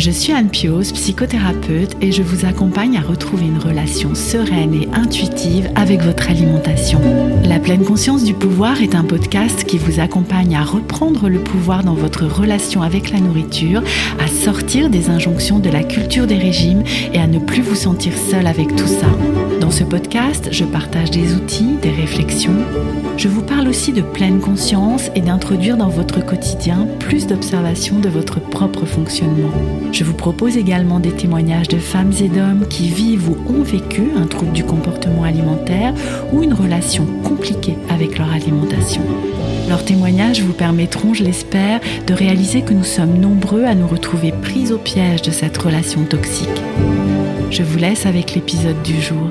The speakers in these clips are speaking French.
Je suis Anne Pioz, psychothérapeute et je vous accompagne à retrouver une relation sereine et intuitive avec votre alimentation. La pleine conscience du pouvoir est un podcast qui vous accompagne à reprendre le pouvoir dans votre relation avec la nourriture, à sortir des injonctions de la culture des régimes et à ne plus vous sentir seul avec tout ça. Dans ce podcast, je partage des outils, des réflexions. Je vous parle aussi de pleine conscience et d'introduire dans votre quotidien plus d'observation de votre propre fonctionnement. Je vous propose également des témoignages de femmes et d'hommes qui vivent ou ont vécu un trouble du comportement alimentaire ou une relation compliquée avec leur alimentation. Leurs témoignages vous permettront, je l'espère, de réaliser que nous sommes nombreux à nous retrouver pris au piège de cette relation toxique. Je vous laisse avec l'épisode du jour.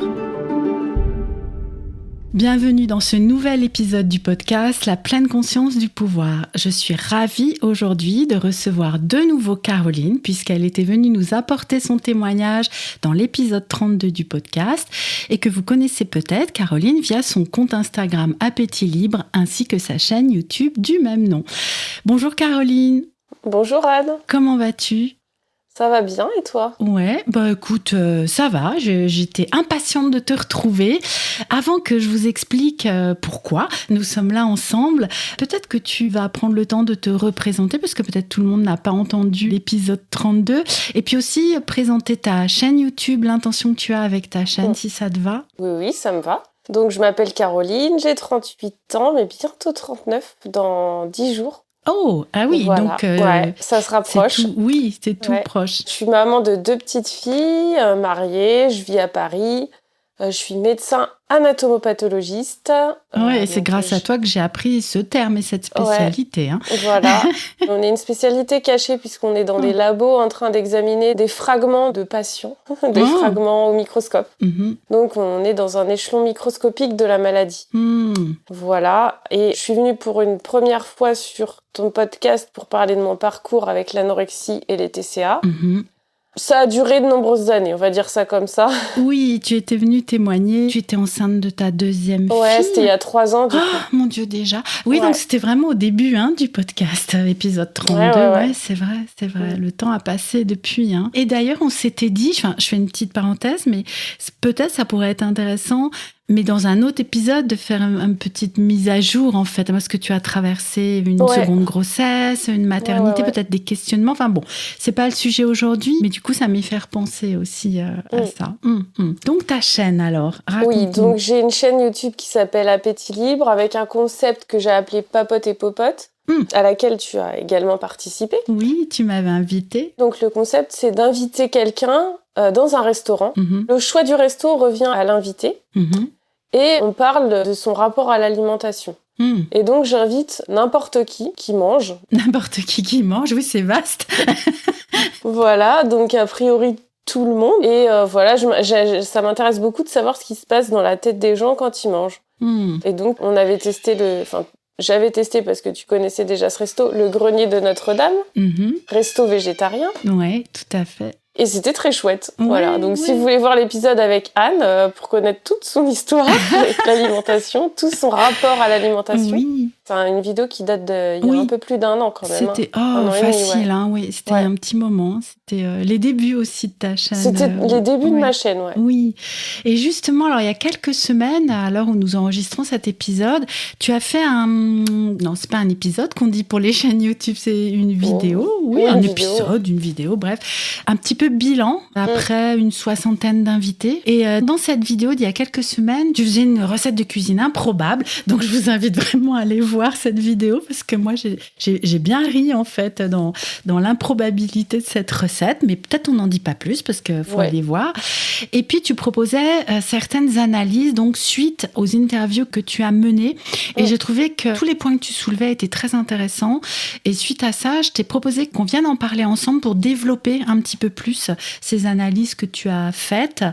Bienvenue dans ce nouvel épisode du podcast La pleine conscience du pouvoir. Je suis ravie aujourd'hui de recevoir de nouveau Caroline puisqu'elle était venue nous apporter son témoignage dans l'épisode 32 du podcast et que vous connaissez peut-être Caroline via son compte Instagram Appétit Libre ainsi que sa chaîne YouTube du même nom. Bonjour Caroline. Bonjour Anne. Comment vas-tu ? Ça va bien et toi ? Ouais, écoute, ça va, j'étais impatiente de te retrouver. Avant que je vous explique pourquoi nous sommes là ensemble, peut-être que tu vas prendre le temps de te représenter parce que peut-être tout le monde n'a pas entendu l'épisode 32 et puis aussi présenter ta chaîne YouTube, l'intention que tu as avec ta chaîne si ça te va. Oui, ça me va. Donc je m'appelle Caroline, j'ai 38 ans mais bientôt 39 dans 10 jours. Oh, ah oui, voilà. Donc ça se rapproche. C'est tout proche. Je suis maman de 2 petites filles, mariée, je vis à Paris. Je suis médecin anatomopathologiste. Ouais, et c'est grâce à toi que j'ai appris ce terme et cette spécialité. Hein. Voilà. On est une spécialité cachée puisqu'on est dans des labos en train d'examiner des fragments de patients, des fragments au microscope. Donc on est dans un échelon microscopique de la maladie. Voilà. Et je suis venue pour une première fois sur ton podcast pour parler de mon parcours avec l'anorexie et les TCA. Ça a duré de nombreuses années, on va dire ça comme ça. Oui, tu étais venue témoigner. Tu étais enceinte de ta deuxième fille. Ouais, c'était il y a 3 ans. Mon Dieu, déjà. Oui, donc c'était vraiment au début du podcast, épisode 32. Ouais, c'est vrai. Le temps a passé depuis. Et d'ailleurs, on s'était dit, je fais une petite parenthèse, mais peut-être ça pourrait être intéressant, mais dans un autre épisode, de faire une petite mise à jour, en fait, parce que tu as traversé une seconde grossesse, une maternité, peut-être des questionnements. Enfin bon, c'est pas le sujet aujourd'hui, mais du coup, ça m'y fait repenser aussi à ça. Donc, ta chaîne, alors, raconte-nous. Oui, donc j'ai une chaîne YouTube qui s'appelle Appétit Libre, avec un concept que j'ai appelé Papote et Popote, à laquelle tu as également participé. Oui, tu m'avais invitée. Donc, le concept, c'est d'inviter quelqu'un dans un restaurant. Le choix du resto revient à l'invité. Et on parle de son rapport à l'alimentation. Et donc, j'invite n'importe qui mange. N'importe qui mange, oui, c'est vaste. Voilà, donc a priori, tout le monde. Et voilà, ça m'intéresse beaucoup de savoir ce qui se passe dans la tête des gens quand ils mangent. Et donc, on avait testé j'avais testé, parce que tu connaissais déjà ce resto, le Grenier de Notre-Dame, resto végétarien. Ouais, tout à fait. Et c'était très chouette. Voilà. Donc, si vous voulez voir l'épisode avec Anne, pour connaître toute son histoire avec l'alimentation, tout son rapport à l'alimentation, c'est une vidéo qui date il y a un peu plus d'1 an quand même. C'était facile, c'était un petit moment. C'était les débuts aussi de ta chaîne. C'était les débuts de ma chaîne, Oui. Et justement, alors il y a quelques semaines, à l'heure où nous enregistrons cet épisode, tu as fait non, c'est pas un épisode qu'on dit pour les chaînes YouTube, c'est une vidéo. Une vidéo, bref. Un petit peu bilan après une 60aine d'invités. Et dans cette vidéo d'il y a quelques semaines, tu faisais une recette de cuisine improbable. Donc je vous invite vraiment à aller voir cette vidéo parce que moi j'ai bien ri en fait dans l'improbabilité de cette recette. Mais peut-être on n'en dit pas plus parce qu'il faut aller voir. Et puis tu proposais certaines analyses donc suite aux interviews que tu as menées. Et j'ai trouvé que tous les points que tu soulevais étaient très intéressants. Et suite à ça, je t'ai proposé qu'on vienne en parler ensemble pour développer un petit peu plus ces analyses que tu as faites.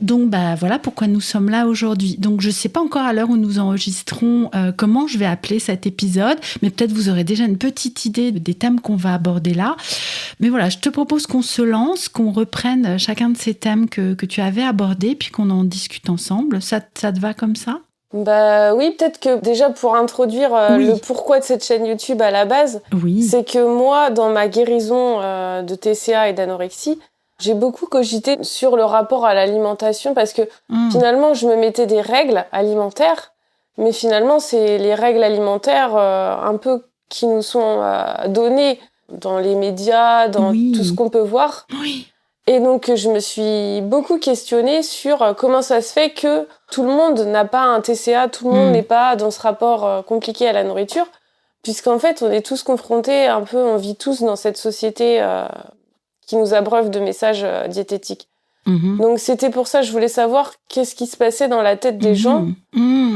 Donc, voilà pourquoi nous sommes là aujourd'hui. Donc, je ne sais pas encore à l'heure où nous enregistrons comment je vais appeler cet épisode, mais peut-être vous aurez déjà une petite idée des thèmes qu'on va aborder là. Mais voilà, je te propose qu'on se lance, qu'on reprenne chacun de ces thèmes que tu avais abordés, puis qu'on en discute ensemble. Ça te va comme ça ? Bah oui, peut-être que déjà pour introduire le pourquoi de cette chaîne YouTube à la base, c'est que moi, dans ma guérison de TCA et d'anorexie, j'ai beaucoup cogité sur le rapport à l'alimentation parce que finalement, je me mettais des règles alimentaires, mais finalement, c'est les règles alimentaires un peu qui nous sont données dans les médias, dans tout ce qu'on peut voir. Oui. Et donc, je me suis beaucoup questionnée sur comment ça se fait que tout le monde n'a pas un TCA, tout le monde n'est pas dans ce rapport compliqué à la nourriture, puisqu'en fait, on est tous confrontés un peu, on vit tous dans cette société qui nous abreuve de messages diététiques. Donc, c'était pour ça que je voulais savoir qu'est-ce qui se passait dans la tête des gens.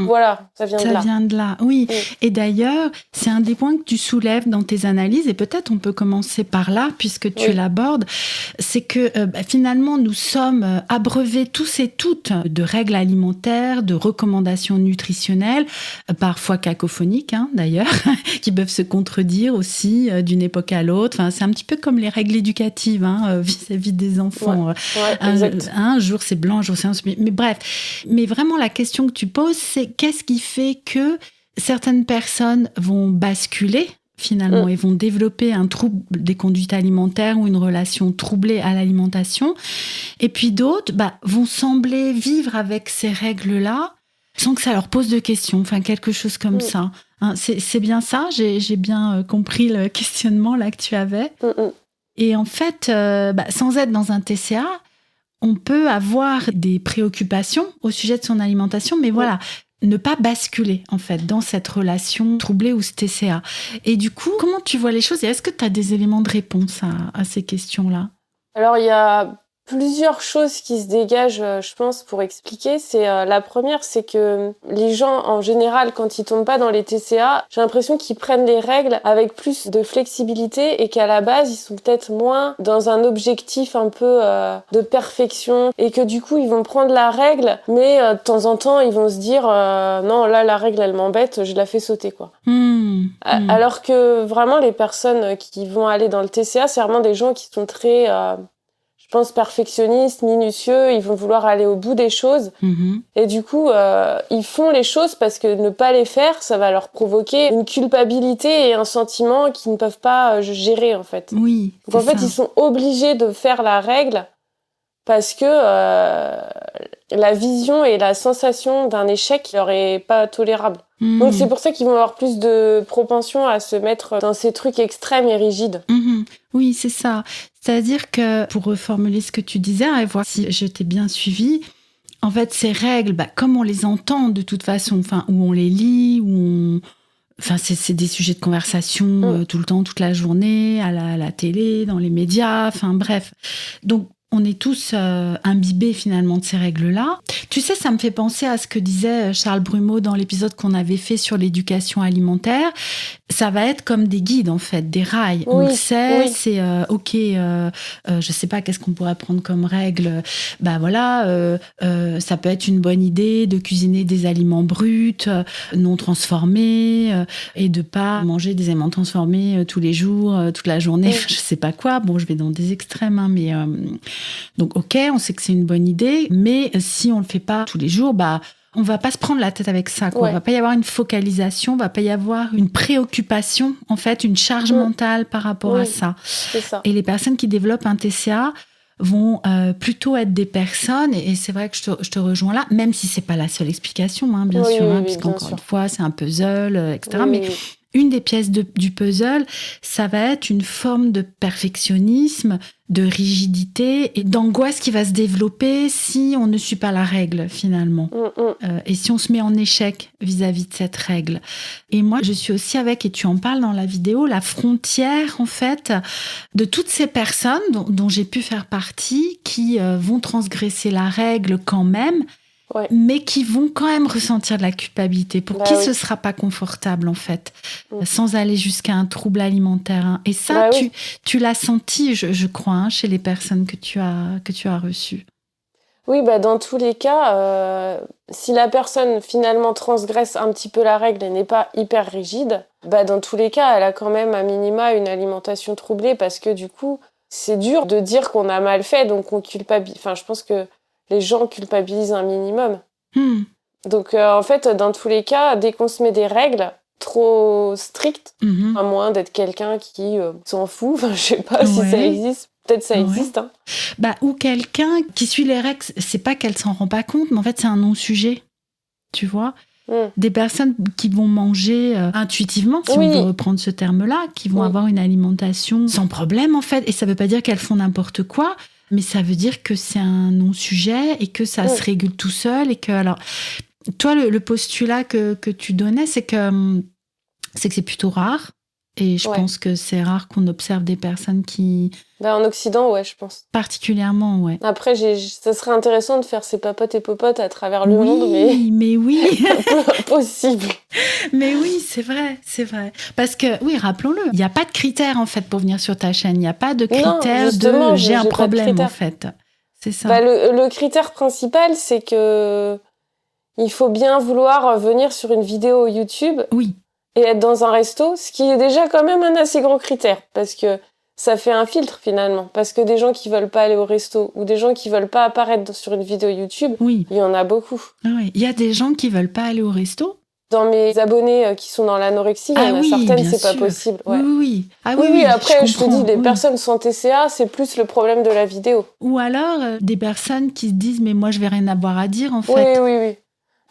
Voilà, ça vient de là. Ça vient de là, oui. Et d'ailleurs, c'est un des points que tu soulèves dans tes analyses, et peut-être on peut commencer par là, puisque tu l'abordes, c'est que finalement, nous sommes abreuvés tous et toutes de règles alimentaires, de recommandations nutritionnelles, parfois cacophoniques, d'ailleurs, qui peuvent se contredire aussi d'une époque à l'autre. Enfin, c'est un petit peu comme les règles éducatives vis-à-vis des enfants. Un jour c'est blanc, un jour c'est un... Mais bref, mais vraiment la question que tu poses, c'est qu'est-ce qui fait que certaines personnes vont basculer finalement et vont développer un trouble des conduites alimentaires ou une relation troublée à l'alimentation, et puis d'autres vont sembler vivre avec ces règles-là sans que ça leur pose de questions, enfin quelque chose comme ça. C'est bien ça, j'ai bien compris le questionnement là que tu avais. Et en fait, sans être dans un TCA, on peut avoir des préoccupations au sujet de son alimentation, mais voilà, ne pas basculer en fait dans cette relation troublée ou ce TCA. Et du coup, comment tu vois les choses et est-ce que tu as des éléments de réponse à ces questions-là ? Alors, il y a plusieurs choses qui se dégagent, je pense, pour expliquer. C'est la première, c'est que les gens, en général, quand ils tombent pas dans les TCA, j'ai l'impression qu'ils prennent les règles avec plus de flexibilité et qu'à la base, ils sont peut-être moins dans un objectif un peu de perfection et que du coup, ils vont prendre la règle, mais de temps en temps, ils vont se dire non, là, la règle, elle m'embête, je la fais sauter, quoi. Alors que vraiment, les personnes qui vont aller dans le TCA, c'est vraiment des gens qui sont très... je pense perfectionnistes, minutieux, ils vont vouloir aller au bout des choses. Et du coup, ils font les choses parce que ne pas les faire, ça va leur provoquer une culpabilité et un sentiment qu'ils ne peuvent pas gérer, en fait. Oui, donc, en fait, ils sont obligés de faire la règle parce que la vision et la sensation d'un échec leur est pas tolérable. Donc, c'est pour ça qu'ils vont avoir plus de propension à se mettre dans ces trucs extrêmes et rigides. Oui, c'est ça. C'est-à-dire que, pour reformuler ce que tu disais, et voir si je t'ai bien suivi, en fait, ces règles, comme on les entend de toute façon, où on les lit, c'est des sujets de conversation tout le temps, toute la journée, à la télé, dans les médias, bref. Donc, on est tous imbibés finalement de ces règles-là. Tu sais, ça me fait penser à ce que disait Charles Brumeau dans l'épisode qu'on avait fait sur l'éducation alimentaire. Ça va être comme des guides en fait, des rails. On le sait, c'est ok. Je sais pas, qu'est-ce qu'on pourrait prendre comme règle. Ça peut être une bonne idée de cuisiner des aliments bruts, non transformés, et de pas manger des aliments transformés tous les jours, toute la journée. Je sais pas quoi. Bon, je vais dans des extrêmes, mais donc ok, on sait que c'est une bonne idée, mais si on le fait pas tous les jours, on va pas se prendre la tête avec ça, quoi. Va pas y avoir une focalisation, va pas y avoir une préoccupation, en fait, une charge mentale par rapport à ça. C'est ça. Et les personnes qui développent un TCA vont plutôt être des personnes, et c'est vrai que je te rejoins là, même si c'est pas la seule explication, bien sûr, puisqu'encore une fois, c'est un puzzle, etc. Mais une des pièces du puzzle, ça va être une forme de perfectionnisme, de rigidité et d'angoisse qui va se développer si on ne suit pas la règle, finalement. Et si on se met en échec vis-à-vis de cette règle. Et moi, je suis aussi avec, et tu en parles dans la vidéo, la frontière, en fait, de toutes ces personnes dont j'ai pu faire partie, qui vont transgresser la règle quand même, mais qui vont quand même ressentir de la culpabilité, pour qui ce sera pas confortable en fait, sans aller jusqu'à un trouble alimentaire. Et ça, tu l'as senti, je crois, chez les personnes que tu as reçues. Oui, dans tous les cas, si la personne finalement transgresse un petit peu la règle et n'est pas hyper rigide, dans tous les cas, elle a quand même à minima une alimentation troublée, parce que du coup, c'est dur de dire qu'on a mal fait, donc on culpabilise. Enfin, je pense que les gens culpabilisent un minimum. Donc, en fait, dans tous les cas, dès qu'on se met des règles trop strictes, à moins d'être quelqu'un qui s'en fout, enfin, je sais pas si ça existe, peut-être ça existe. Hein. Ou quelqu'un qui suit les règles, c'est pas qu'elle s'en rend pas compte, mais en fait, c'est un non-sujet, tu vois. Des personnes qui vont manger intuitivement, si on veut reprendre ce terme-là, qui vont avoir une alimentation sans problème, en fait. Et ça veut pas dire qu'elles font n'importe quoi, mais ça veut dire que c'est un non-sujet et que ça se régule tout seul. Et que, alors, toi, le postulat que tu donnais, c'est que c'est plutôt rare. Et je pense que c'est rare qu'on observe des personnes qui... en Occident, je pense. Particulièrement, Après, ça serait intéressant de faire ses papotes et popotes à travers le monde, mais oui. Impossible. Mais oui, c'est vrai. Parce que, oui, rappelons-le, il n'y a pas de critères, en fait, pour venir sur ta chaîne. Il n'y a pas de critères j'ai un problème, en fait. C'est ça. Le critère principal, c'est que il faut bien vouloir venir sur une vidéo YouTube. Oui. Et être dans un resto, ce qui est déjà quand même un assez grand critère, parce que ça fait un filtre finalement. Parce que des gens qui veulent pas aller au resto ou des gens qui veulent pas apparaître sur une vidéo YouTube, il y en a beaucoup. Oui. Il y a des gens qui veulent pas aller au resto. Dans mes abonnés qui sont dans l'anorexie, il y en a certaines, c'est pas possible. Oui. Oui, après, je te dis, les personnes sans TCA, c'est plus le problème de la vidéo. Ou alors, des personnes qui se disent, mais moi, je vais rien avoir à dire, en fait. Oui.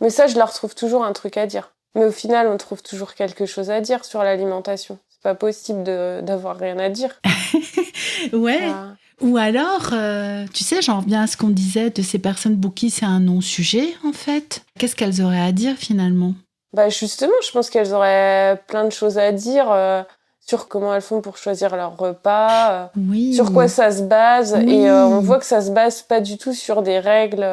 Mais ça, je leur trouve toujours un truc à dire. Mais au final, on trouve toujours quelque chose à dire sur l'alimentation. C'est pas possible d'avoir rien à dire. Ou alors, tu sais, j'en reviens à ce qu'on disait de ces personnes pour qui c'est un non-sujet, en fait. Qu'est-ce qu'elles auraient à dire, finalement ? Justement, je pense qu'elles auraient plein de choses à dire sur comment elles font pour choisir leur repas, sur quoi ça se base. Et on voit que ça se base pas du tout sur des règles...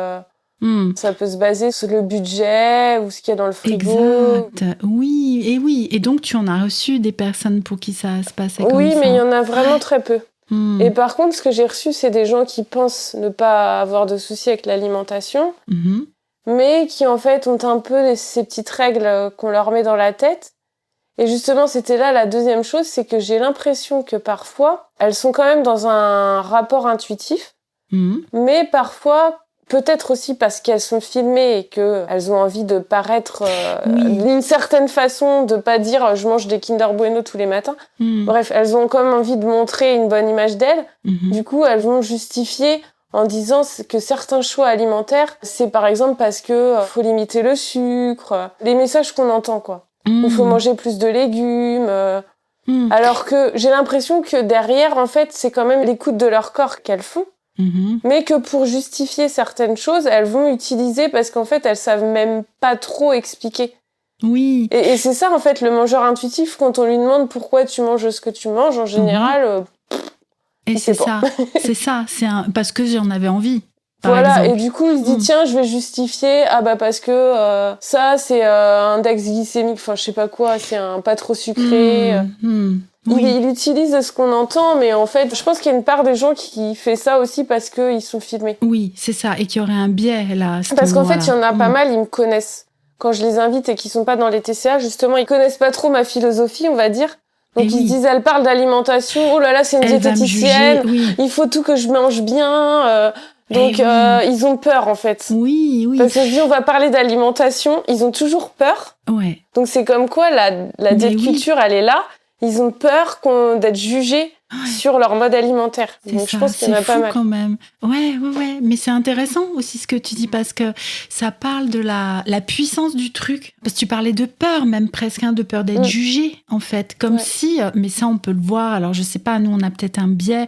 Ça peut se baser sur le budget ou ce qu'il y a dans le frigo. Exact. Oui. Et donc, tu en as reçu des personnes pour qui ça se passait comme ça. Oui, mais il y en a vraiment très peu. Et par contre, ce que j'ai reçu, c'est des gens qui pensent ne pas avoir de soucis avec l'alimentation, mais qui, en fait, ont un peu ces petites règles qu'on leur met dans la tête. Et justement, c'était là la deuxième chose, c'est que j'ai l'impression que parfois, elles sont quand même dans un rapport intuitif, mais parfois... Peut-être aussi parce qu'elles sont filmées et qu'elles ont envie de paraître d'une certaine façon, de pas dire « je mange des Kinder Bueno tous les matins ». Bref, elles ont comme envie de montrer une bonne image d'elles. Du coup, elles vont justifier en disant que certains choix alimentaires, c'est par exemple parce que faut limiter le sucre, les messages qu'on entend, quoi. Il faut manger plus de légumes. Alors que j'ai l'impression que derrière, en fait, c'est quand même l'écoute de leur corps qu'elles font. Mais que pour justifier certaines choses, elles vont utiliser parce qu'en fait, elles savent même pas trop expliquer. Oui. Et c'est ça, en fait, le mangeur intuitif, quand on lui demande pourquoi tu manges ce que tu manges, en général... et c'est ça, parce que j'en avais envie. Voilà, et du coup, il se dit, tiens, je vais justifier, parce que ça, c'est un index glycémique, enfin, je sais pas quoi, c'est un pas trop sucré... Il utilise ce qu'on entend, mais en fait, je pense qu'il y a une part des gens qui fait ça aussi parce qu'ils sont filmés. Oui, c'est ça, et qu'il y aurait un biais, là. Parce qu'en fait, il y en a pas mal, ils me connaissent. Quand je les invite et qu'ils sont pas dans les TCA, justement, ils connaissent pas trop ma philosophie, on va dire. Donc, ils se disent, elle parle d'alimentation, oh là là, c'est une diététicienne, il faut tout que je mange bien... Donc, ils ont peur, en fait. Oui. Parce que je dis, on va parler d'alimentation, ils ont toujours peur. Ouais. Donc, c'est comme quoi, la diète culture, elle est là. Ils ont peur d'être jugés sur leur mode alimentaire. Donc, je pense qu'il y en a pas mal. Quand même. Ouais. Mais c'est intéressant aussi ce que tu dis parce que ça parle de la puissance du truc. Parce que tu parlais de peur, même presque, de peur d'être jugé, en fait. Comme si, mais ça, on peut le voir. Alors, je sais pas, nous, on a peut-être un biais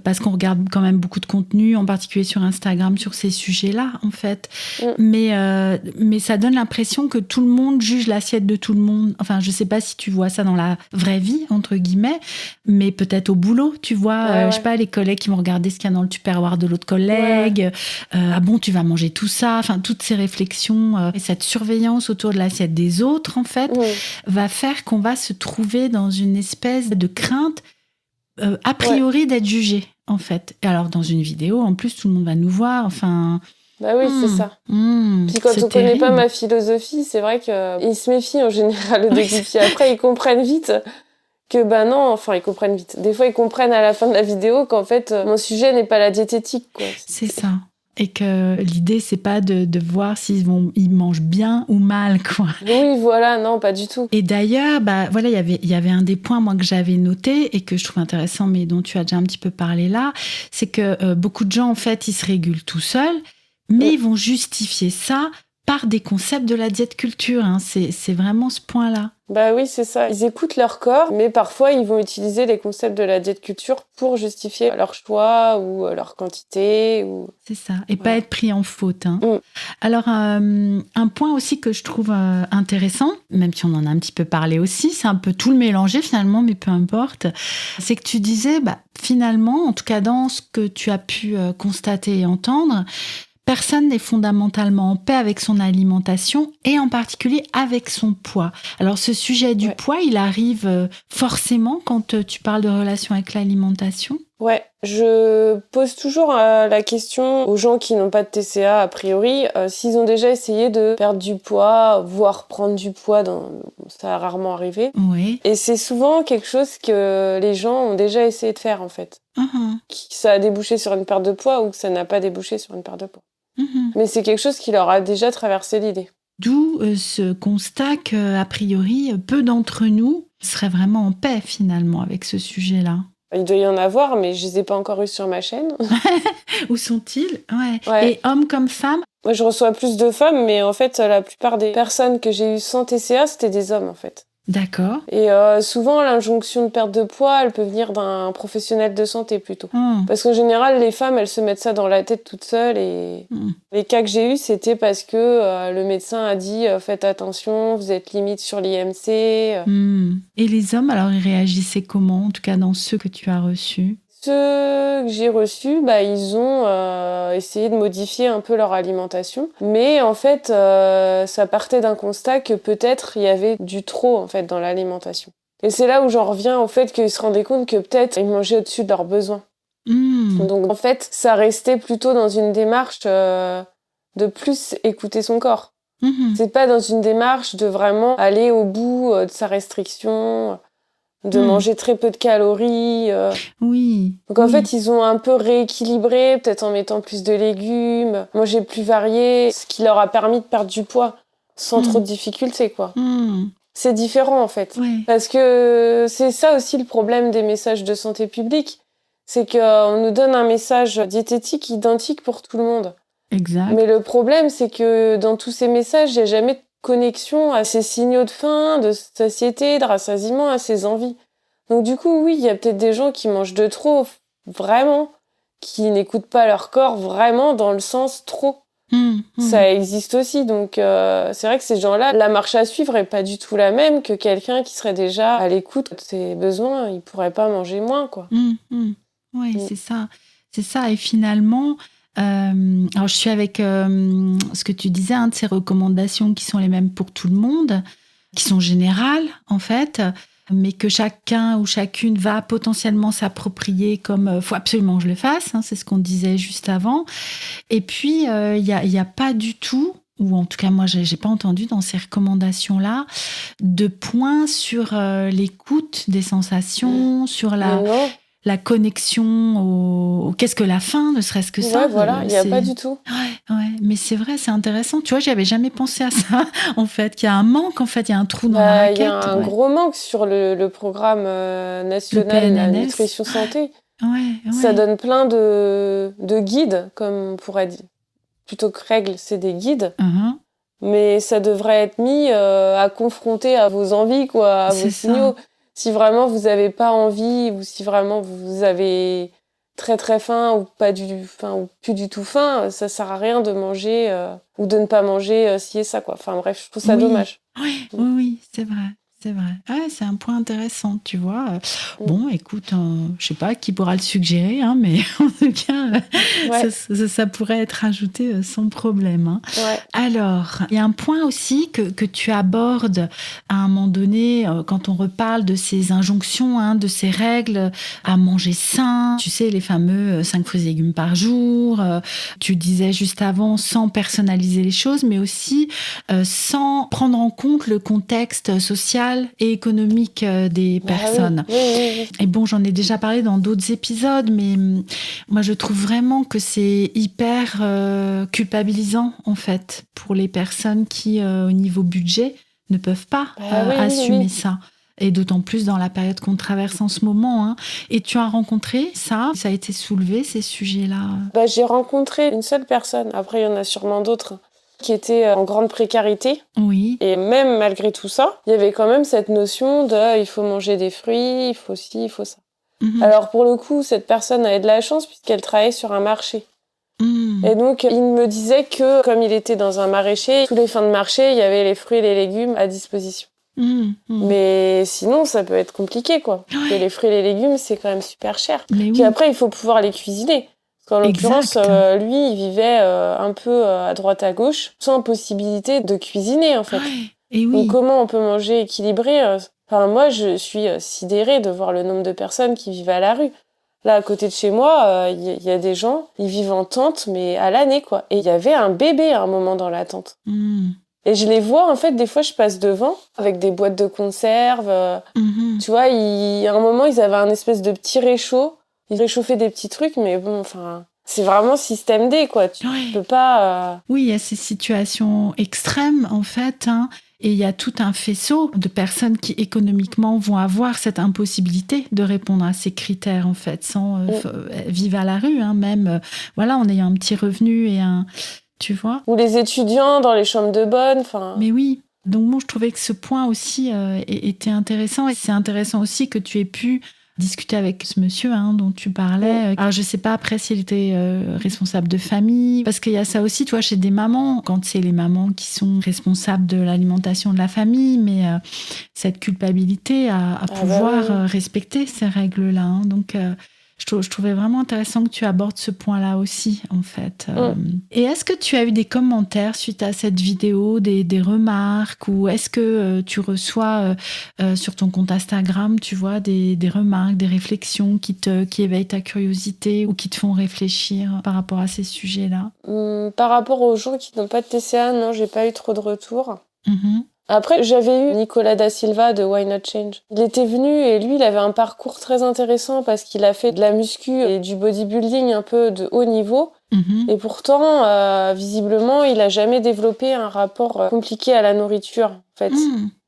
parce qu'on regarde quand même beaucoup de contenu, en particulier sur Instagram, sur ces sujets-là, en fait. Mais ça donne l'impression que tout le monde juge l'assiette de tout le monde. Enfin, je sais pas si tu vois ça dans la vraie vie, entre guillemets, mais peut-être au boulot, tu vois, je sais pas, les collègues qui vont regarder ce qu'il y a dans le tupperware de l'autre collègue, ah bon, tu vas manger tout ça, enfin, toutes ces réflexions, et cette surveillance autour de l'assiette des autres, en fait, va faire qu'on va se trouver dans une espèce de crainte, a priori, d'être jugé, en fait. Et alors, dans une vidéo, en plus, tout le monde va nous voir, enfin... Bah oui, c'est ça. Puis quand on connaît pas ma philosophie, c'est vrai qu'ils se méfient en général au début. Puis après, ils comprennent vite que non, enfin, ils comprennent vite. Des fois, ils comprennent à la fin de la vidéo qu'en fait, mon sujet n'est pas la diététique, quoi. C'est ça. Et que l'idée, c'est pas de voir ils mangent bien ou mal, quoi. Oui, voilà, non, pas du tout. Et d'ailleurs, voilà, il y avait un des points, moi, que j'avais noté et que je trouve intéressant, mais dont tu as déjà un petit peu parlé là, c'est que beaucoup de gens, en fait, ils se régulent tout seuls, mais ils vont justifier ça par des concepts de la diète culture. Hein. C'est vraiment ce point-là. Bah oui, c'est ça. Ils écoutent leur corps, mais parfois, ils vont utiliser les concepts de la diète culture pour justifier leur choix ou leur quantité. C'est ça. Et pas être pris en faute. Hein. Alors, un point aussi que je trouve intéressant, même si on en a un petit peu parlé aussi, c'est un peu tout le mélanger finalement, mais peu importe, c'est que tu disais, finalement, en tout cas dans ce que tu as pu constater et entendre, personne n'est fondamentalement en paix avec son alimentation et en particulier avec son poids. Alors ce sujet du poids, il arrive forcément quand tu parles de relation avec l'alimentation ? Ouais, je pose toujours la question aux gens qui n'ont pas de TCA a priori, s'ils ont déjà essayé de perdre du poids, voire prendre du poids, ça a rarement arrivé. Oui. Et c'est souvent quelque chose que les gens ont déjà essayé de faire en fait. Que ça a débouché sur une perte de poids ou que ça n'a pas débouché sur une perte de poids. Mais c'est quelque chose qui leur a déjà traversé l'idée. D'où ce constat qu'a priori, peu d'entre nous seraient vraiment en paix finalement avec ce sujet-là. Il doit y en avoir, mais je les ai pas encore eus sur ma chaîne. Où sont-ils ? Ouais. Et hommes comme femmes ? Moi, je reçois plus de femmes, mais en fait, la plupart des personnes que j'ai eues sans TCA, c'était des hommes en fait. D'accord. Et souvent, l'injonction de perte de poids, elle peut venir d'un professionnel de santé plutôt. Parce qu'en général, les femmes, elles se mettent ça dans la tête toutes seules. Et les cas que j'ai eus, c'était parce que le médecin a dit « Faites attention, vous êtes limite sur l'IMC. » Et les hommes, alors, ils réagissaient comment, en tout cas dans ceux que tu as reçus ? Ceux que j'ai reçus, ils ont essayé de modifier un peu leur alimentation. Mais en fait, ça partait d'un constat que peut-être il y avait du trop en fait dans l'alimentation. Et c'est là où j'en reviens au fait qu'ils se rendaient compte que peut-être ils mangeaient au-dessus de leurs besoins. Donc en fait, ça restait plutôt dans une démarche de plus écouter son corps. C'est pas dans une démarche de vraiment aller au bout de sa restriction, de manger très peu de calories. Oui. Donc en fait, ils ont un peu rééquilibré, peut-être en mettant plus de légumes, manger plus varié, ce qui leur a permis de perdre du poids sans trop de difficultés, quoi. C'est différent, en fait. Parce que c'est ça aussi le problème des messages de santé publique, c'est qu'on nous donne un message diététique identique pour tout le monde. Exact. Mais le problème, c'est que dans tous ces messages, il n'y a jamais de connexion à ces signaux de faim, de satiété, de rassasiement, à ces envies. Donc du coup, oui, il y a peut-être des gens qui mangent de trop, vraiment, qui n'écoutent pas leur corps vraiment dans le sens trop. Ça existe aussi, donc c'est vrai que ces gens-là, la marche à suivre est pas du tout la même que quelqu'un qui serait déjà à l'écoute de ses besoins. Il pourrait pas manger moins, quoi. Oui, c'est ça. C'est ça, et finalement... alors je suis avec ce que tu disais, de ces recommandations qui sont les mêmes pour tout le monde, qui sont générales en fait, mais que chacun ou chacune va potentiellement s'approprier comme faut absolument que je le fasse, c'est ce qu'on disait juste avant. Et puis il y a pas du tout, ou en tout cas moi j'ai pas entendu dans ces recommandations là de points sur l'écoute des sensations, sur la connexion au qu'est-ce que la faim, ne serait-ce que ça. Ouais, voilà, il n'y a pas du tout. Ouais, mais c'est vrai, c'est intéressant. Tu vois, j'y avais jamais pensé à ça, en fait, qu'il y a un manque, en fait, il y a un trou dans la raquette. Il y a un gros manque sur le programme national de nutrition santé. Ça donne plein de guides, comme on pourrait dire. Plutôt que règles, c'est des guides. Mais ça devrait être mis à confronter à vos envies, quoi, à vos signaux. Si vraiment vous n'avez pas envie ou si vraiment vous avez très très faim ou ou plus du tout faim, ça sert à rien de manger ou de ne pas manger ci et ça, quoi. Enfin bref, je trouve ça dommage. Oui, c'est vrai. C'est vrai. C'est un point intéressant, tu vois. Bon, écoute, je sais pas qui pourra le suggérer, mais en tout cas, ça pourrait être ajouté sans problème. Alors, il y a un point aussi que tu abordes à un moment donné, quand on reparle de ces injonctions, de ces règles à manger sain. Tu sais, les fameux 5 fruits et légumes par jour. Tu disais juste avant, sans personnaliser les choses, mais aussi sans prendre en compte le contexte social mental et économique des personnes. Oui. Et bon, j'en ai déjà parlé dans d'autres épisodes, mais moi, je trouve vraiment que c'est hyper culpabilisant, en fait, pour les personnes qui, au niveau budget, ne peuvent pas assumer ça. Et d'autant plus dans la période qu'on traverse en ce moment. Hein. Et tu as rencontré ça a été soulevé, ces sujets-là? J'ai rencontré une seule personne. Après, il y en a sûrement d'autres qui étaient en grande précarité. Oui. Et même malgré tout ça, il y avait quand même cette notion de il faut manger des fruits, il faut ci, il faut ça. Mmh. Alors pour le coup, cette personne avait de la chance puisqu'elle travaillait sur un marché. Mmh. Et donc, il me disait que comme il était dans un maraîcher, tous les fins de marché, il y avait les fruits et les légumes à disposition. Mais sinon, ça peut être compliqué, quoi. Parce que les fruits et les légumes, c'est quand même super cher. Puis après, il faut pouvoir les cuisiner. Parce qu'en l'occurrence, lui, il vivait un peu à droite à gauche, sans possibilité de cuisiner, en fait. Et oui. Donc, comment on peut manger équilibré Enfin, moi, je suis sidérée de voir le nombre de personnes qui vivent à la rue. Là, à côté de chez moi, y a des gens, ils vivent en tente, mais à l'année, quoi. Et il y avait un bébé à un moment dans la tente. Et je les vois, en fait, des fois, je passe devant avec des boîtes de conserve. Tu vois, à un moment, ils avaient un espèce de petit réchaud. Ils réchauffaient des petits trucs, mais bon, enfin, c'est vraiment système D, quoi. Tu peux pas... Oui, il y a ces situations extrêmes, en fait, hein, et il y a tout un faisceau de personnes qui, économiquement, vont avoir cette impossibilité de répondre à ces critères, en fait, sans vivre à la rue, hein, même, voilà, en ayant un petit revenu et un... Tu vois ? Ou les étudiants dans les chambres de bonne, enfin... Mais oui. Donc, moi, je trouvais que ce point aussi était intéressant. Et c'est intéressant aussi que tu aies pu discuter avec ce monsieur dont tu parlais. Alors, je ne sais pas après s'il était responsable de famille. Parce qu'il y a ça aussi, tu vois, chez des mamans, quand c'est les mamans qui sont responsables de l'alimentation de la famille, mais cette culpabilité à pouvoir respecter ces règles-là. Hein. Donc... Je trouvais vraiment intéressant que tu abordes ce point-là aussi, en fait. Et est-ce que tu as eu des commentaires suite à cette vidéo, des remarques, ou est-ce que tu reçois sur ton compte Instagram, tu vois, des remarques, des réflexions qui éveillent ta curiosité ou qui te font réfléchir par rapport à ces sujets-là ? Par rapport aux gens qui n'ont pas de TCA, non, j'ai pas eu trop de retours. Après, j'avais eu Nicolas Da Silva de Why Not Change. Il était venu et lui, il avait un parcours très intéressant parce qu'il a fait de la muscu et du bodybuilding un peu de haut niveau. Et pourtant, visiblement, il a jamais développé un rapport compliqué à la nourriture, en fait.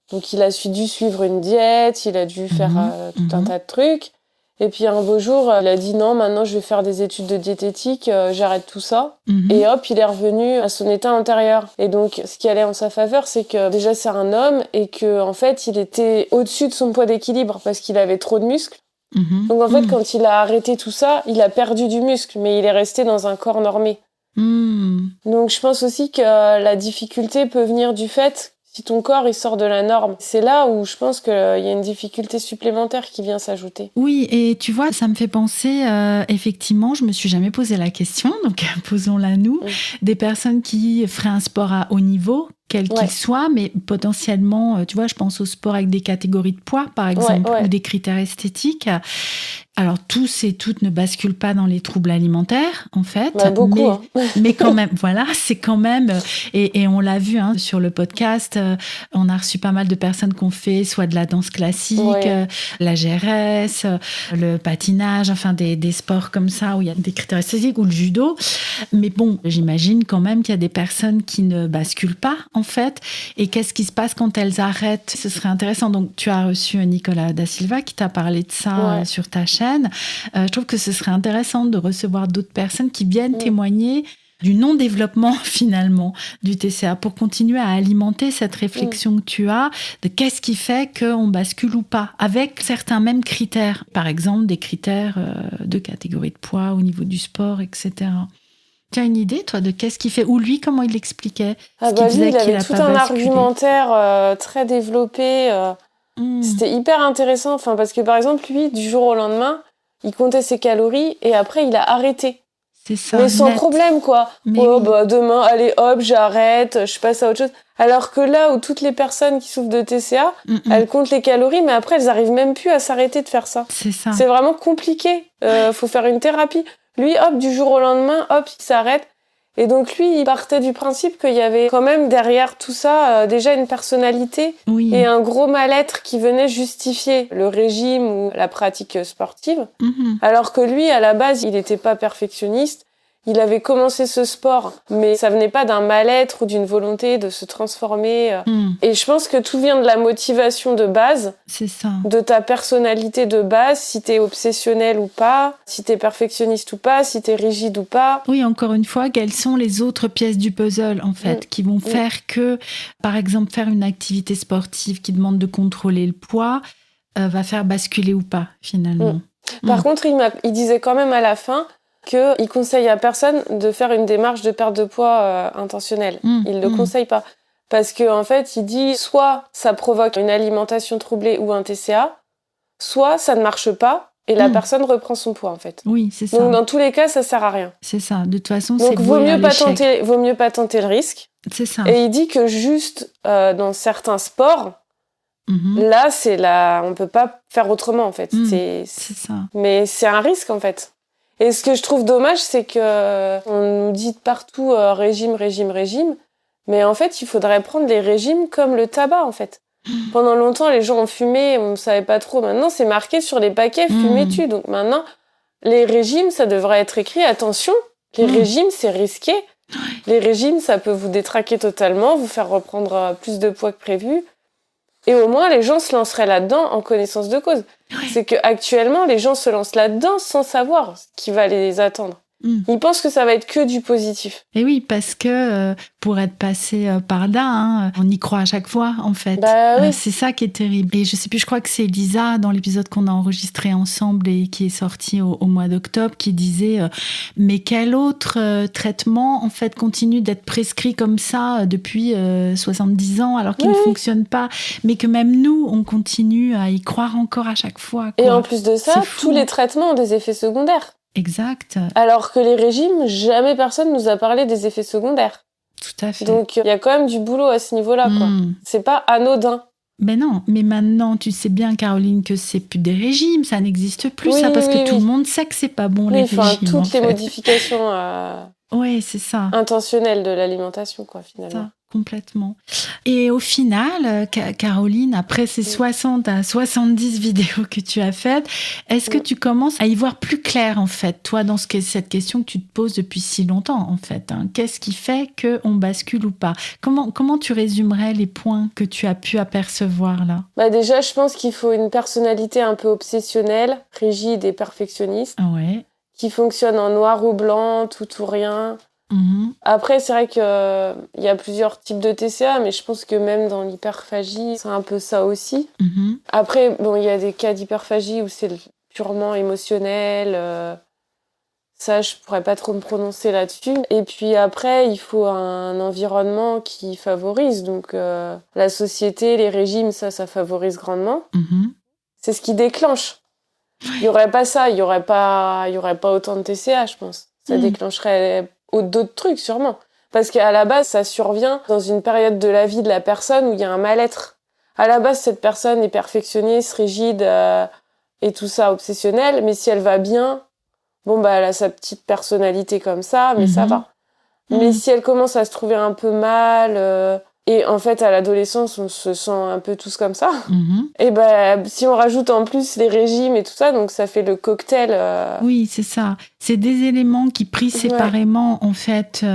Donc, il a dû suivre une diète, il a dû faire tout un tas de trucs. Et puis un beau jour, il a dit non, maintenant je vais faire des études de diététique, j'arrête tout ça. Et hop, il est revenu à son état antérieur. Et donc, ce qui allait en sa faveur, c'est que déjà c'est un homme et que en fait, il était au-dessus de son poids d'équilibre parce qu'il avait trop de muscles. Donc en fait, quand il a arrêté tout ça, il a perdu du muscle, mais il est resté dans un corps normé. Donc je pense aussi que la difficulté peut venir du fait si ton corps il sort de la norme. C'est là où je pense qu'il y a une difficulté supplémentaire qui vient s'ajouter. Oui, et tu vois, ça me fait penser, effectivement, je me suis jamais posé la question, donc posons-la nous, des personnes qui feraient un sport à haut niveau, quel qu'il soit, mais potentiellement, tu vois, je pense au sport avec des catégories de poids, par exemple, ou des critères esthétiques. Alors, tous et toutes ne basculent pas dans les troubles alimentaires, en fait. Beaucoup, mais quand même, voilà, c'est quand même... Et on l'a vu sur le podcast, on a reçu pas mal de personnes qui ont fait soit de la danse classique, la GRS, le patinage, enfin des sports comme ça, où il y a des critères esthétiques, ou le judo. Mais bon, j'imagine quand même qu'il y a des personnes qui ne basculent pas, en fait. Et qu'est-ce qui se passe quand elles arrêtent ? Ce serait intéressant. Donc, tu as reçu Nicolas Da Silva qui t'a parlé de ça sur ta chaîne. Je trouve que ce serait intéressant de recevoir d'autres personnes qui viennent témoigner du non-développement finalement du TCA pour continuer à alimenter cette réflexion que tu as de qu'est-ce qui fait qu'on bascule ou pas avec certains mêmes critères, par exemple des critères de catégorie de poids au niveau du sport, etc. Tu as une idée, toi, de qu'est-ce qu'il fait ? Ou lui, comment il expliquait ce qui faisait lui, il avait qu'il tout a pas un basculé. argumentaire très développé. C'était hyper intéressant, parce que par exemple, lui, du jour au lendemain, il comptait ses calories et après, il a arrêté. C'est ça, mais sans problème, quoi. Demain, allez, hop, j'arrête, je passe à autre chose. Alors que là où toutes les personnes qui souffrent de TCA, elles comptent les calories, mais après, elles n'arrivent même plus à s'arrêter de faire ça. C'est ça. C'est vraiment compliqué. Faut faire une thérapie. Lui, hop, du jour au lendemain, hop, il s'arrête. Et donc lui, il partait du principe qu'il y avait quand même derrière tout ça déjà une personnalité et un gros mal-être qui venait justifier le régime ou la pratique sportive. Alors que lui, à la base, il n'était pas perfectionniste. Il avait commencé ce sport, mais ça venait pas d'un mal-être ou d'une volonté de se transformer. Et je pense que tout vient de la motivation de base. C'est ça. De ta personnalité de base, si t'es obsessionnel ou pas, si t'es perfectionniste ou pas, si t'es rigide ou pas. Oui, encore une fois, quelles sont les autres pièces du puzzle, en fait, qui vont faire que, par exemple, faire une activité sportive qui demande de contrôler le poids va faire basculer ou pas, finalement. Par contre, il disait quand même à la fin qu'il conseille à personne de faire une démarche de perte de poids intentionnelle. Il le conseille pas. Parce qu'en fait, il dit soit ça provoque une alimentation troublée ou un TCA, soit ça ne marche pas et la personne reprend son poids, en fait. Oui, c'est ça. Donc, dans tous les cas, ça sert à rien. C'est ça. De toute façon, donc, c'est voué à l'échec. Vaut mieux pas tenter le risque. C'est ça. Et il dit que juste dans certains sports, là, on peut pas faire autrement, en fait. C'est ça. Mais c'est un risque, en fait. Et ce que je trouve dommage, c'est que on nous dit partout régime. Mais en fait, il faudrait prendre les régimes comme le tabac, en fait. Pendant longtemps, les gens ont fumé, on ne savait pas trop. Maintenant, c'est marqué sur les paquets, fumez-tu. Donc maintenant, les régimes, ça devrait être écrit, attention, les régimes, c'est risqué. Les régimes, ça peut vous détraquer totalement, vous faire reprendre plus de poids que prévu. Et au moins, les gens se lanceraient là-dedans en connaissance de cause. C'est qu'actuellement, les gens se lancent là-dedans sans savoir ce qui va les attendre. Ils pensent que ça va être que du positif. Et oui, parce que pour être passé par là, on y croit à chaque fois, en fait. C'est ça qui est terrible. Et je sais plus, je crois que c'est Lisa, dans l'épisode qu'on a enregistré ensemble et qui est sorti au mois d'octobre, qui disait mais quel autre traitement, en fait, continue d'être prescrit comme ça depuis 70 ans, alors qu'il ne fonctionne pas, mais que même nous, on continue à y croire encore à chaque fois, quoi. Et en plus de ça, tous les traitements ont des effets secondaires. Exact. Alors que les régimes, jamais personne nous a parlé des effets secondaires. Tout à fait. Donc, il y a quand même du boulot à ce niveau-là, quoi. C'est pas anodin. Mais non, mais maintenant, tu sais bien, Caroline, que c'est plus des régimes, ça n'existe plus, parce que tout le monde sait que c'est pas bon, les régimes. Toutes les modifications c'est ça. Intentionnelles de l'alimentation, quoi, finalement. Ça. Complètement. Et au final, Caroline, après ces 60 à 70 vidéos que tu as faites, est-ce que tu commences à y voir plus clair, en fait, toi, dans cette question que tu te poses depuis si longtemps, en fait, Qu'est-ce qui fait qu'on bascule ou pas ? Comment tu résumerais les points que tu as pu apercevoir, là ? Déjà, je pense qu'il faut une personnalité un peu obsessionnelle, rigide et perfectionniste, qui fonctionne en noir ou blanc, tout ou rien. Après, c'est vrai qu'il y a plusieurs types de TCA, mais je pense que même dans l'hyperphagie, c'est un peu ça aussi. Après, il y a des cas d'hyperphagie où c'est purement émotionnel. Ça, je pourrais pas trop me prononcer là-dessus. Et puis après, il faut un environnement qui favorise. Donc, la société, les régimes, ça favorise grandement. C'est ce qui déclenche. Il y aurait pas ça, il y aurait pas autant de TCA, je pense. Ça déclencherait d'autres trucs, sûrement. Parce qu'à la base, ça survient dans une période de la vie de la personne où il y a un mal-être. À la base, cette personne est perfectionniste, rigide et tout ça, obsessionnelle. Mais si elle va bien, elle a sa petite personnalité comme ça, mais ça va. Mais si elle commence à se trouver un peu mal... Et en fait, à l'adolescence, on se sent un peu tous comme ça. Et si on rajoute en plus les régimes et tout ça, donc ça fait le cocktail. Oui, c'est ça. C'est des éléments qui, pris séparément, en fait,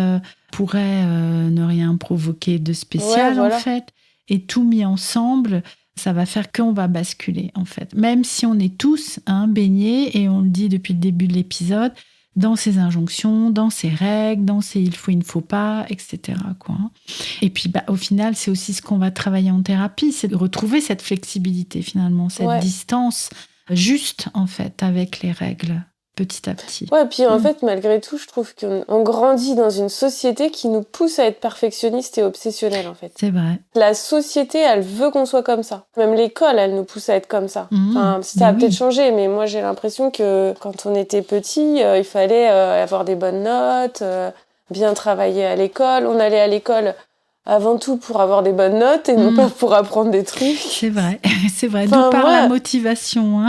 pourraient ne rien provoquer de spécial, en fait. Et tout mis ensemble, ça va faire qu'on va basculer, en fait. Même si on est tous baignés, et on le dit depuis le début de l'épisode, dans ces injonctions, dans ces règles, dans ces il faut, il ne faut pas, etc., quoi. Et puis, au final, c'est aussi ce qu'on va travailler en thérapie, c'est de retrouver cette flexibilité, finalement, cette distance juste, en fait, avec les règles, petit à petit. Puis en fait, malgré tout, je trouve qu'on grandit dans une société qui nous pousse à être perfectionniste et obsessionnel, en fait. C'est vrai. La société, elle veut qu'on soit comme ça. Même l'école, elle nous pousse à être comme ça. Ça a peut-être changé, mais moi, j'ai l'impression que quand on était petit, il fallait avoir des bonnes notes, bien travailler à l'école. On allait à l'école avant tout pour avoir des bonnes notes et non pas pour apprendre des trucs. C'est vrai. D'où part la motivation.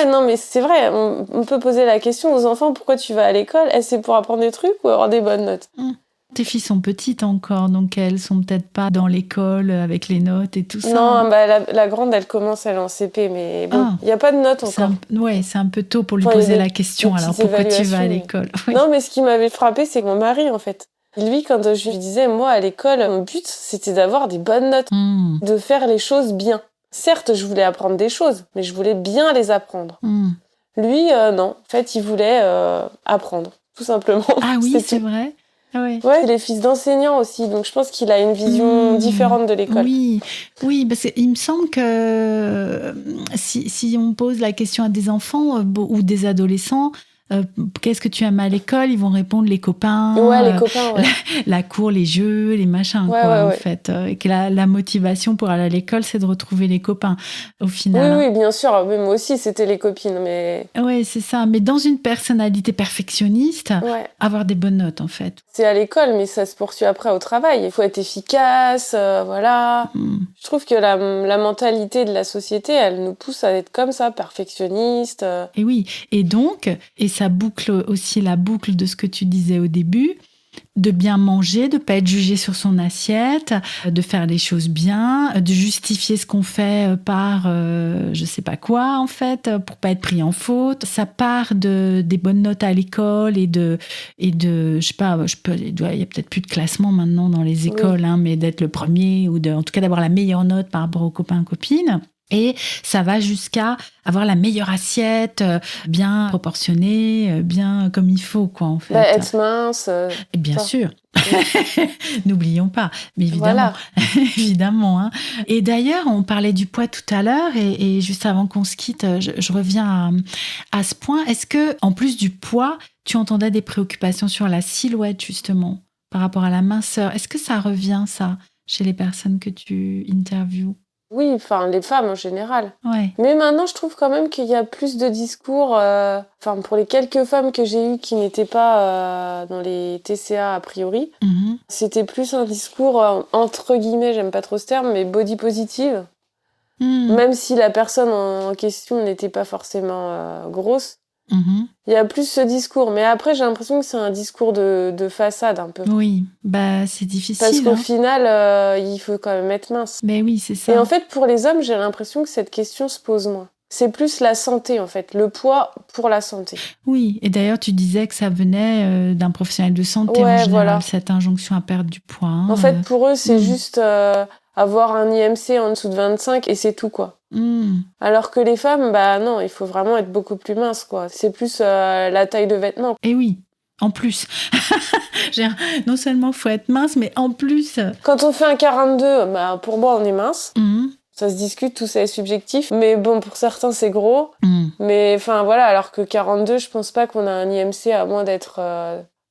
Non, mais c'est vrai. On peut poser la question aux enfants, pourquoi tu vas à l'école ? Est-ce que c'est pour apprendre des trucs ou avoir des bonnes notes ? Tes filles sont petites encore, donc elles sont peut-être pas dans l'école avec les notes et tout ça. Non, la grande, elle commence, elle est en CP, mais bon, il n'y a pas de notes encore. C'est un peu tôt pour lui poser la question, alors pourquoi tu vas à l'école? Oui. Non, mais ce qui m'avait frappée, c'est mon mari, en fait. Lui, quand je lui disais, moi, à l'école, mon but, c'était d'avoir des bonnes notes, de faire les choses bien. Certes, je voulais apprendre des choses, mais je voulais bien les apprendre. Lui, non. En fait, il voulait apprendre, tout simplement. Ah oui, c'est vrai. Ouais, il est fils d'enseignant aussi, donc je pense qu'il a une vision différente de l'école. Oui, parce qu'il me semble que si on pose la question à des enfants ou des adolescents, qu'est-ce que tu aimes à l'école? Ils vont répondre les copains, les copains, la cour, les jeux, les machins, en fait. Et que la motivation pour aller à l'école, c'est de retrouver les copains, au final. Oui, bien sûr. Mais moi aussi, c'était les copines. Oui, c'est ça. Mais dans une personnalité perfectionniste, avoir des bonnes notes, en fait. C'est à l'école, mais ça se poursuit après au travail. Il faut être efficace, voilà. Je trouve que la mentalité de la société, elle nous pousse à être comme ça, perfectionniste. Et oui. Et donc, ça boucle aussi la boucle de ce que tu disais au début, de bien manger, de ne pas être jugé sur son assiette, de faire les choses bien, de justifier ce qu'on fait par je sais pas quoi, en fait, pour pas être pris en faute. Ça part des bonnes notes à l'école et de je sais pas, il y a peut-être plus de classement maintenant dans les écoles, mais d'être le premier ou en tout cas d'avoir la meilleure note par rapport aux copains, copines. Et ça va jusqu'à avoir la meilleure assiette, bien proportionnée, bien comme il faut, quoi, en fait. Être mince. Et bien sûr. N'oublions pas, mais évidemment. Évidemment, hein. Et d'ailleurs, on parlait du poids tout à l'heure, et juste avant qu'on se quitte, je reviens à ce point. Est-ce que, en plus du poids, tu entendais des préoccupations sur la silhouette, justement, par rapport à la minceur? Est-ce que ça revient, ça, chez les personnes que tu interviews? Oui, enfin, les femmes en général. Ouais. Mais maintenant, je trouve quand même qu'il y a plus de discours, pour les quelques femmes que j'ai eues qui n'étaient pas dans les TCA a priori, c'était plus un discours, entre guillemets, j'aime pas trop ce terme, mais body positive. Même si la personne en question n'était pas forcément grosse. Il y a plus ce discours, mais après j'ai l'impression que c'est un discours de façade un peu. Oui, c'est difficile. Parce qu'au final, il faut quand même être mince. Mais oui, c'est ça. Et en fait, pour les hommes, j'ai l'impression que cette question se pose moins. C'est plus la santé, en fait, le poids pour la santé. Oui, et d'ailleurs, tu disais que ça venait d'un professionnel de santé en général, cette injonction à perdre du poids. En fait, pour eux, c'est juste avoir un IMC en dessous de 25 et c'est tout, quoi. Alors que les femmes, non, il faut vraiment être beaucoup plus mince, quoi. C'est plus la taille de vêtements. Et oui, en plus. Non seulement il faut être mince, mais en plus... Quand on fait un 42, pour moi, on est mince. Ça se discute, tout ça est subjectif. Mais bon, pour certains, c'est gros. Mais enfin, voilà, alors que 42, je pense pas qu'on a un IMC à moins d'être...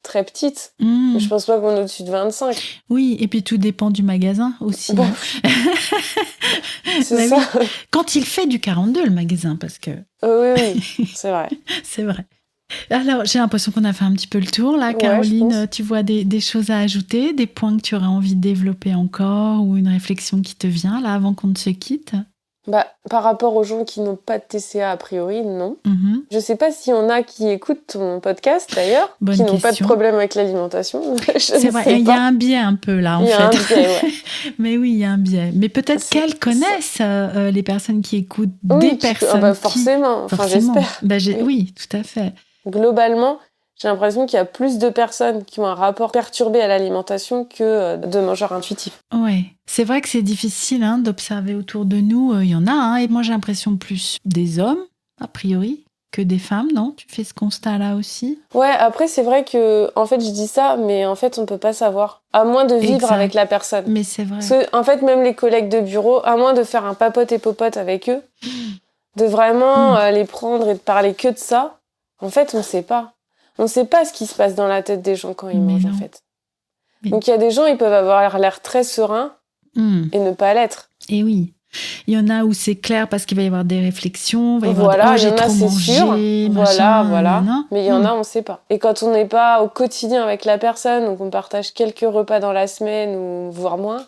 très petite. Je pense pas qu'on est au-dessus de 25. Oui, et puis tout dépend du magasin aussi. Bon. C'est ça. Oui. Quand il fait du 42, le magasin, parce que... Oui, c'est vrai. C'est vrai. Alors, j'ai l'impression qu'on a fait un petit peu le tour, là. Caroline, tu vois des choses à ajouter, des points que tu aurais envie de développer encore, ou une réflexion qui te vient, là, avant qu'on ne se quitte? Par rapport aux gens qui n'ont pas de TCA a priori, non. Je sais pas s'il y en a qui écoutent ton podcast d'ailleurs, qui n'ont pas de problème avec l'alimentation. C'est vrai, il y a un biais un peu là en fait. Il y a un biais, ouais. Mais oui, il y a un biais. Mais peut-être qu'elles connaissent les personnes qui écoutent des personnes. Forcément, j'espère. Oui, tout à fait. Globalement, j'ai l'impression qu'il y a plus de personnes qui ont un rapport perturbé à l'alimentation que de mangeurs intuitifs. Ouais. C'est vrai que c'est difficile d'observer autour de nous. Il y en a, et moi j'ai l'impression plus des hommes, a priori, que des femmes, non? Tu fais ce constat-là aussi? Ouais, après c'est vrai que, en fait je dis ça, mais en fait on peut pas savoir. À moins de vivre avec la personne. Mais c'est vrai. Parce que, en fait, même les collègues de bureau, à moins de faire un papote et popote avec eux, de vraiment les prendre et de parler que de ça, en fait on sait pas. On sait pas ce qui se passe dans la tête des gens quand ils mangent, en fait. Donc il y a des gens, ils peuvent avoir l'air très sereins, et ne pas l'être. Et oui. Il y en a où c'est clair parce qu'il va y avoir des réflexions, il va y avoir j'ai trop mangé, sûr. Voilà. Mais il y en a, on sait pas. Et quand on n'est pas au quotidien avec la personne, donc on partage quelques repas dans la semaine ou voire moins,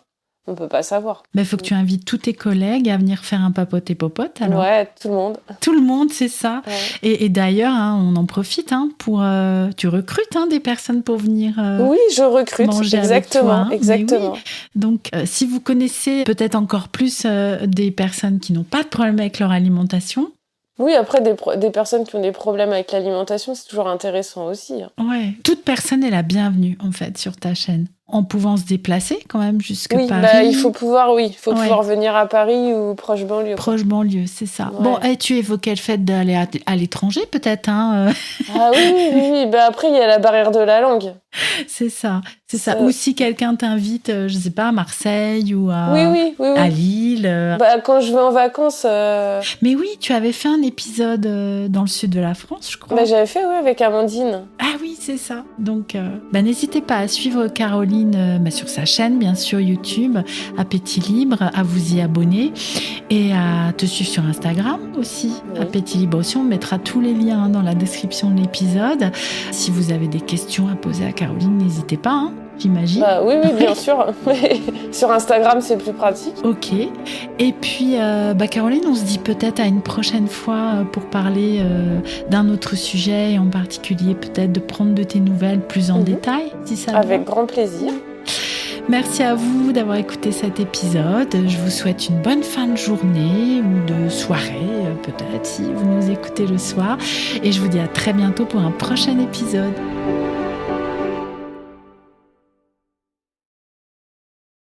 On peut pas savoir. Il faut que tu invites tous tes collègues à venir faire un papote-popote, alors. Ouais, tout le monde. Tout le monde, c'est ça. Ouais. Et d'ailleurs, on en profite pour... tu recrutes des personnes pour venir oui, je recrute. Manger Exactement, avec toi, exactement. Oui. Donc, si vous connaissez peut-être encore plus des personnes qui n'ont pas de problème avec leur alimentation... Oui, après, des personnes qui ont des problèmes avec l'alimentation, c'est toujours intéressant aussi. Ouais. Toute personne est la bienvenue, en fait, sur ta chaîne. En pouvant se déplacer quand même jusque Paris. Il faut pouvoir venir à Paris ou proche banlieue. Proche banlieue, c'est ça. Ouais. Bon, tu évoquais le fait d'aller à l'étranger peut-être. Ah oui. Après, il y a la barrière de la langue. C'est ça. Ou si quelqu'un t'invite, je sais pas, à Marseille ou à Lille. Quand je vais en vacances... Mais oui, tu avais fait un épisode dans le sud de la France, je crois. J'avais fait, avec Amandine. Ah oui, c'est ça. Donc, n'hésitez pas à suivre Caroline sur sa chaîne, bien sûr, YouTube, Appétit Libre, à vous y abonner et à te suivre sur Instagram aussi, Appétit Libre aussi. On mettra tous les liens dans la description de l'épisode. Si vous avez des questions à poser à Caroline, n'hésitez pas, j'imagine. Oui, bien sûr. Sur Instagram, c'est plus pratique. Ok. Et puis, Caroline, on se dit peut-être à une prochaine fois pour parler d'un autre sujet et en particulier peut-être de prendre de tes nouvelles plus en détail, si ça va. Avec grand plaisir. Merci à vous d'avoir écouté cet épisode. Je vous souhaite une bonne fin de journée ou de soirée, peut-être, si vous nous écoutez le soir. Et je vous dis à très bientôt pour un prochain épisode.